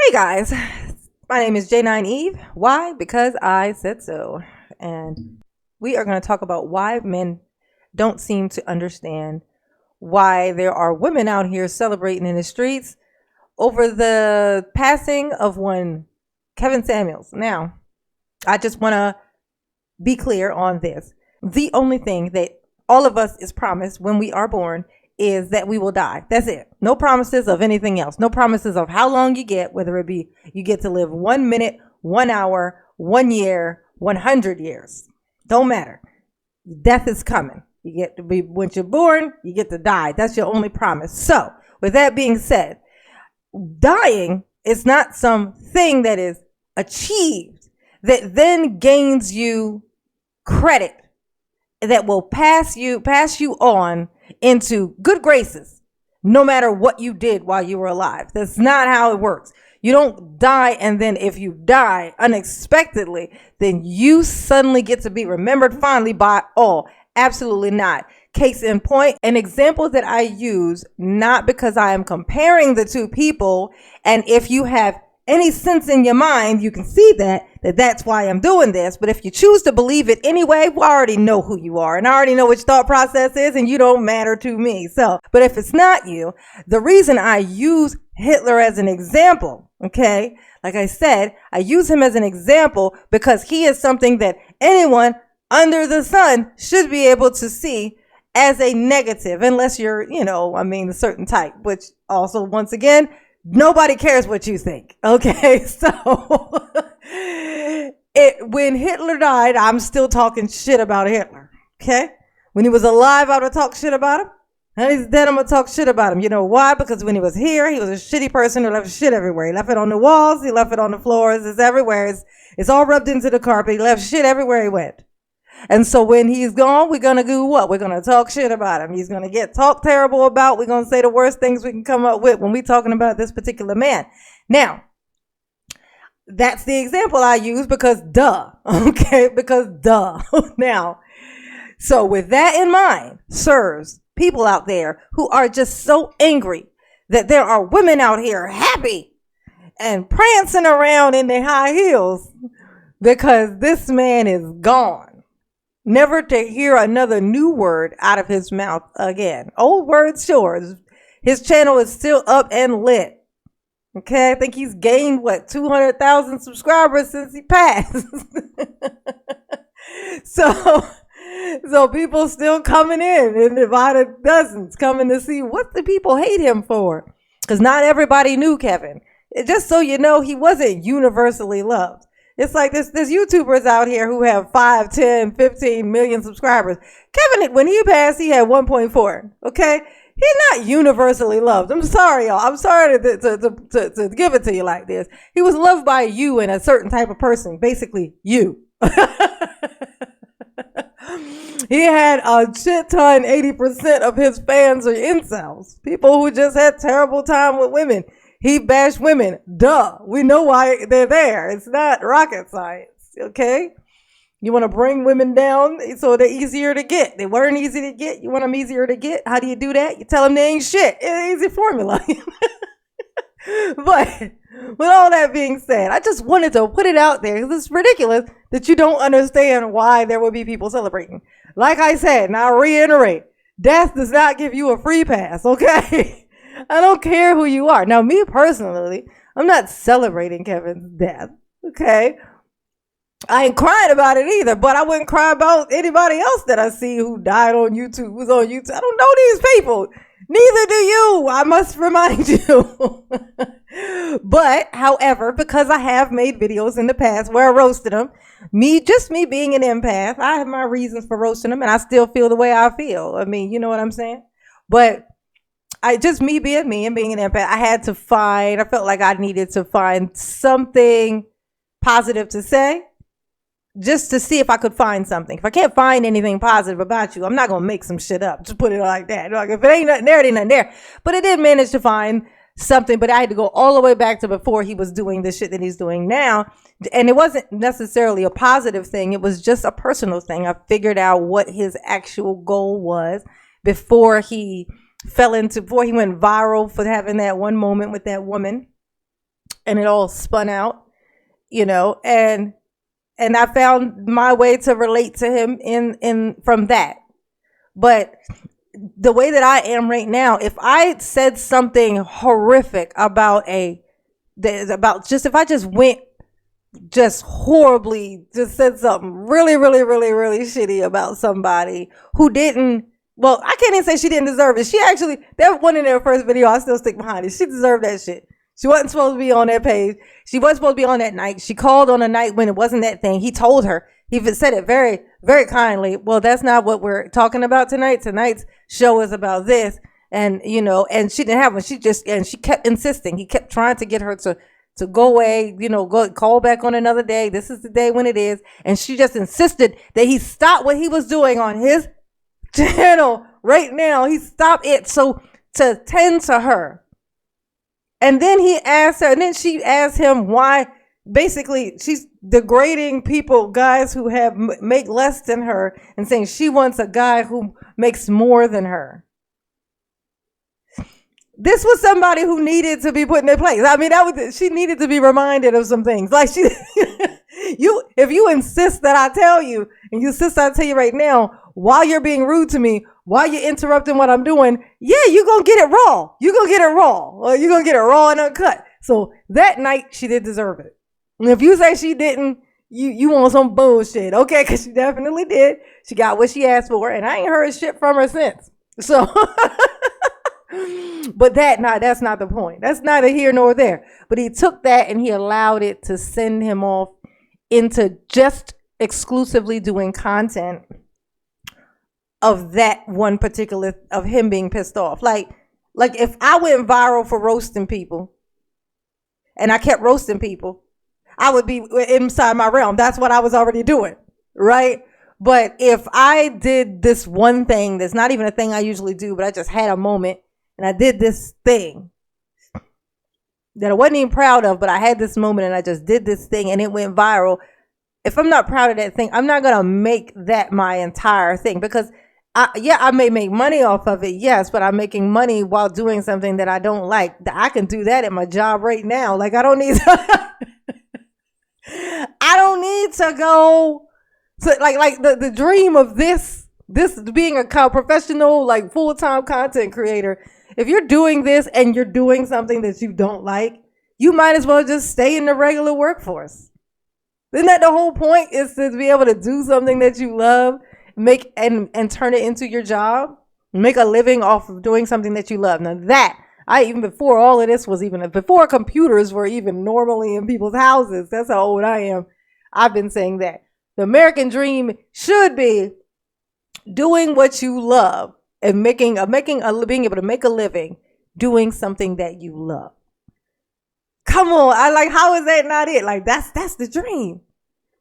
Hey guys, my name is J9 Eve. Why? Because I said so. And we are going to talk about why men don't seem to understand why there are women out here celebrating in the streets over the passing of one Kevin Samuels. Now, I just want to be clear on this. The only thing that all of us is promised when we are born is that we will die. That's it. No promises of anything else. No promises of how long you get, whether it be you get to live 1 minute, 1 hour, 1 year, 100 years. Don't matter. Death is coming. You get to be, once you're born, you get to die. That's your only promise. So, with that being said, dying is not something that is achieved that then gains you credit that will pass you on into good graces no matter what you did while you were alive. That's not how it works. You don't die, and then if you die unexpectedly, then you suddenly get to be remembered fondly by all. Absolutely not. Case in point, an example that I use, not because I am comparing the two people, and if you have any sense in your mind, you can see that's why I'm doing this. But if you choose to believe it anyway, I already know who you are, and I already know which thought process is, and you don't matter to me. So, but if it's not you, the reason I use Hitler as an example, okay, like I said, I use him as an example because he is something that anyone under the sun should be able to see as a negative, unless you're, a certain type, which also, once again, nobody cares what you think. Okay. So when Hitler died, I'm still talking shit about Hitler. Okay. When he was alive, I would talk shit about him. And he's dead, I'm going to talk shit about him. You know why? Because when he was here, he was a shitty person who left shit everywhere. He left it on the walls. He left it on the floors. It's everywhere. It's all rubbed into the carpet. He left shit everywhere he went. And so when he's gone, we're going to do what? We're going to talk shit about him. He's going to get talked terrible about. We're going to say the worst things we can come up with when we're talking about this particular man. Now, that's the example I use because duh. Okay? Because duh. Now, so with that in mind, sirs, people out there who are just so angry that there are women out here happy and prancing around in their high heels because this man is gone. Never to hear another new word out of his mouth again. Old words, sure. His channel is still up and lit. Okay, I think he's gained, 200,000 subscribers since he passed. So people still coming in divided dozens, coming to see what the people hate him for. Because not everybody knew Kevin. Just so you know, he wasn't universally loved. It's like there's YouTubers out here who have 5, 10, 15 million subscribers. Kevin, when he passed, he had 1.4. Okay? He's not universally loved. I'm sorry, y'all. I'm sorry to give it to you like this. He was loved by you and a certain type of person. Basically, you. He had a shit ton, 80% of his fans are incels. People who just had terrible time with women. He bashed women. Duh. We know why they're there. It's not rocket science. Okay? You want to bring women down so they're easier to get. They weren't easy to get. You want them easier to get. How do you do that? You tell them they ain't shit. It's an easy formula. But with all that being said, I just wanted to put it out there because it's ridiculous that you don't understand why there would be people celebrating. Like I said, and I'll reiterate, death does not give you a free pass, okay? I don't care who you are. Now, me personally, I'm not celebrating Kevin's death, okay? I ain't crying about it either, but I wouldn't cry about anybody else that I see who died on YouTube, who's on YouTube. I don't know these people. Neither do you. I must remind you. But, however, because I have made videos in the past where I roasted them, me being an empath, I have my reasons for roasting them, and I still feel the way I feel. I mean, you know what I'm saying? But me being me and being an empath, I felt like I needed to find something positive to say just to see if I could find something. If I can't find anything positive about you, I'm not going to make some shit up. Just put it like that. Like if it ain't nothing there, it ain't nothing there. But I did manage to find something, but I had to go all the way back to before he was doing the shit that he's doing now. And it wasn't necessarily a positive thing. It was just a personal thing. I figured out what his actual goal was before he went viral for having that one moment with that woman. and it all spun out, and I found my way to relate to him in from that. But the way that I am right now, if I said something horrific about if I just went just horribly, just said something really, really, really, really shitty about somebody who didn't, well, I can't even say she didn't deserve it. She actually, that one in their first video, I still stick behind it. She deserved that shit. She wasn't supposed to be on that page. She wasn't supposed to be on that night. She called on a night when it wasn't that thing. He told her, he said it very, very kindly. Well, that's not what we're talking about tonight. Tonight's show is about this. And, and she didn't have one. She kept insisting. He kept trying to get her to go away, go call back on another day. This is the day when it is. And she just insisted that he stop what he was doing on his channel right now. He stopped it so to tend to her. And then he asked her, and then she asked him why. Basically, she's degrading people, guys who make less than her, and saying she wants a guy who makes more than her. This was somebody who needed to be put in their place. I mean, she needed to be reminded of some things. Like if you insist that I tell you, and you insist I tell you right now, while you're being rude to me, while you're interrupting what I'm doing, yeah, you're going to get it raw. You're going to get it raw. Or you're going to get it raw and uncut. So that night, she did deserve it. And if you say she didn't, you want some bullshit, okay? Because she definitely did. She got what she asked for, and I ain't heard shit from her since. So, but that's not the point. That's neither here nor there. But he took that and he allowed it to send him off into just exclusively doing content of that one particular, of him being pissed off. Like if I went viral for roasting people and I kept roasting people, I would be inside my realm. That's what I was already doing, right? But if I did this one thing that's not even a thing I usually do, but I just had a moment and I did this thing that I wasn't even proud of, but I had this moment and I just did this thing and it went viral. If I'm not proud of that thing, I'm not going to make that my entire thing, because I may make money off of it, yes, but I'm making money while doing something that I don't like. I can do that at my job right now. Like, I don't need to I don't need to go to like the dream of this being a professional, like full-time content creator. If you're doing this and you're doing something that you don't like, you might as well just stay in the regular workforce. Isn't that the whole point, is to be able to do something that you love, make and turn it into your job, make a living off of doing something that you love. Now that even before all of this was even, before computers were even normally in people's houses, that's how old I am, I've been saying that. The American dream should be doing what you love and being able to make a living doing something that you love. Come on, how is that not it? Like, that's the dream.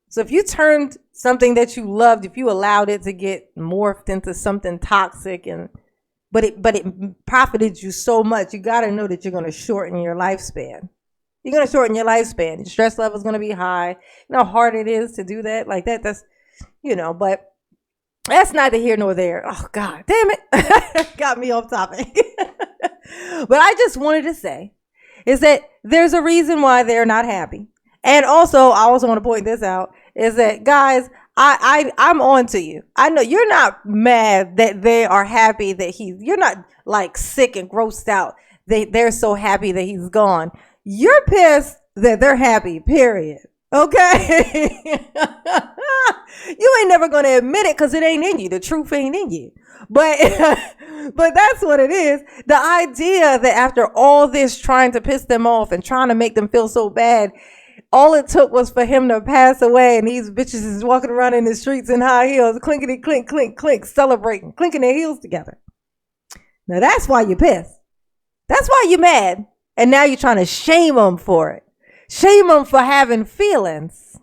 So if you turned something that you loved, if you allowed it to get morphed into something toxic, but it profited you so much, you got to know that you're going to shorten your lifespan. You're going to shorten your lifespan. Your stress level is going to be high. You know how hard it is to do that? Like that's, but that's neither here nor there. Oh, God damn it. Got me off topic. But I just wanted to say is that there's a reason why they're not happy. And also, I also want to point this out, is that, guys, I'm on to you. I know you're not mad that they are happy that you're not like sick and grossed out. They're so happy that he's gone. You're pissed that they're happy, period. Okay? You ain't never going to admit it because it ain't in you. The truth ain't in you. But that's what it is. The idea that after all this trying to piss them off and trying to make them feel so bad, all it took was for him to pass away and these bitches is walking around in the streets in high heels, clinkety clink, clink, clink, celebrating, clinking their heels together. Now that's why you're pissed. That's why you're mad. And now you're trying to shame them for it. Shame them for having feelings.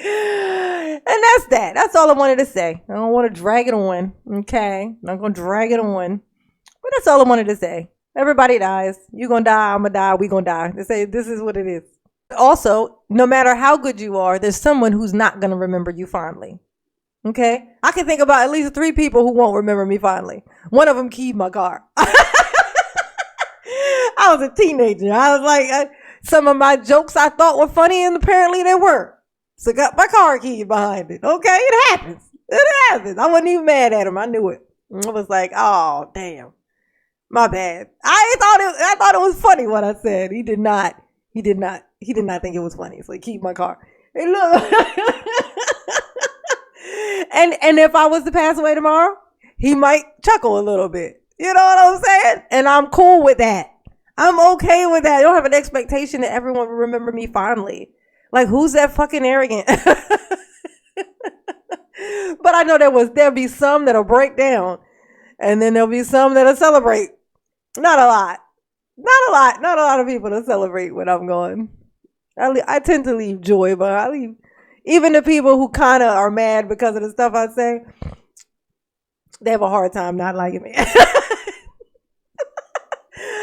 And that's that. That's all I wanted to say. I don't want to drag it on. Okay. I'm not going to drag it on. But that's all I wanted to say. Everybody dies. You're going to die. I'm going to die. We're going to die. They say this is what it is. Also, no matter how good you are, there's someone who's not going to remember you fondly. Okay? I can think about at least 3 people who won't remember me fondly. One of them keyed my car. I was a teenager. I was like, some of my jokes I thought were funny, and apparently they weren't. So got my car keys behind it. Okay, it happens. It happens. I wasn't even mad at him. I knew it. I was like, oh damn, my bad. I thought it was funny what I said. He did not think it was funny. So he keep my car. Hey, look. and if I was to pass away tomorrow, he might chuckle a little bit. You know what I'm saying? And I'm cool with that. I'm okay with that. I don't have an expectation that everyone will remember me fondly. Like, who's that fucking arrogant? But I know there'll be some that'll break down, and then there'll be some that'll celebrate. Not a lot. Not a lot of people to celebrate when I'm gone. I tend to leave joy, but I leave even the people who kind of are mad because of the stuff I say. They have a hard time not liking me.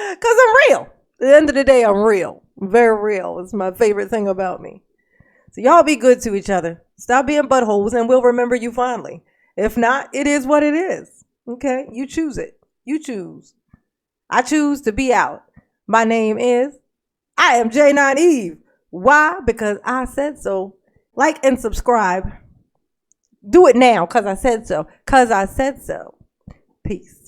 Because I'm real. At the end of the day, I'm real. I'm very real. It's my favorite thing about me. So y'all be good to each other. Stop being buttholes and we'll remember you fondly. If not, it is what it is. Okay? You choose it. You choose. I choose to be out. My name is, I am J9 Eve. Why? Because I said so. Like and subscribe. Do it now because I said so. Because I said so. Peace.